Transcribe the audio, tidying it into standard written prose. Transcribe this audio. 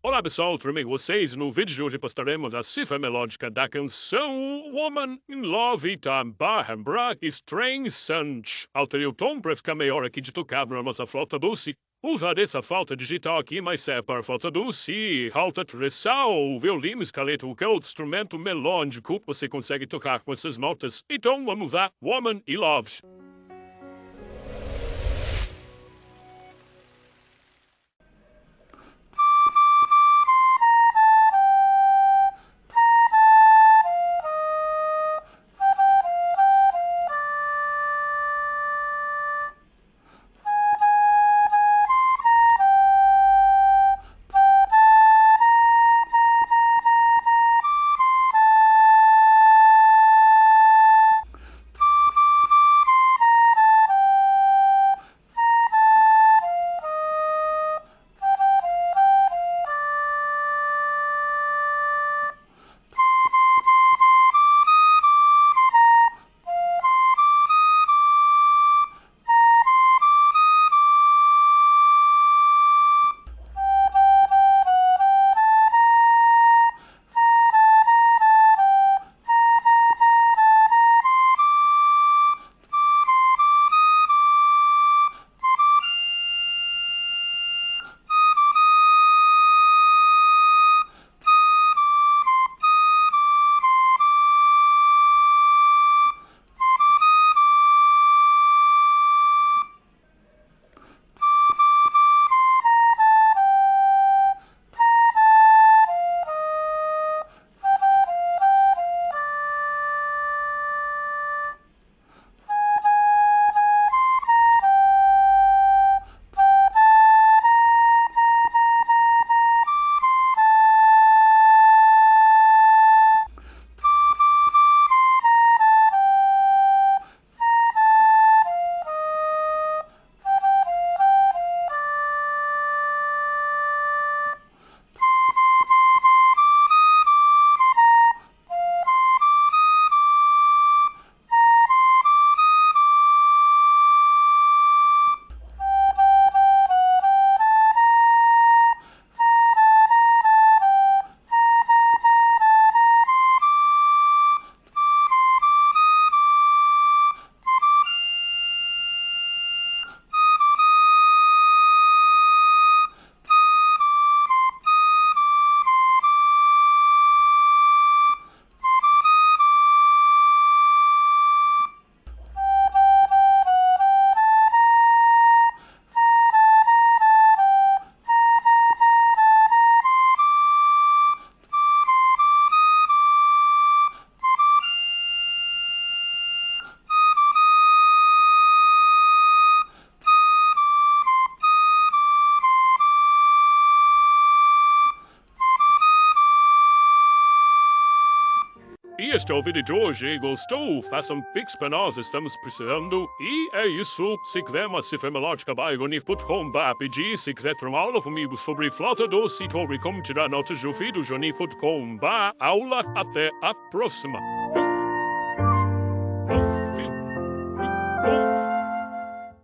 Olá pessoal, tudo bem com vocês? No vídeo de hoje postaremos a cifra melódica da canção Woman in Love da Barbra Streisand. Alterei o tom para ficar melhor aqui de tocar na nossa flauta doce. Usar essa flauta digital aqui, mas é para flauta doce, flauta tressal, violino, escaleta, qualquer outro instrumento melódico que você consegue tocar com essas notas. Então vamos lá, Woman in Love. E este é o vídeo de hoje. Gostou? Faça um pix para nós, estamos precisando. E é isso. Se quiser uma cifra melódica, vai joanir.com/pedir. Se quiser ter uma aula comigo sobre flauta doce e como tirar notas do vídeo, joanir.com/aula. Até a próxima.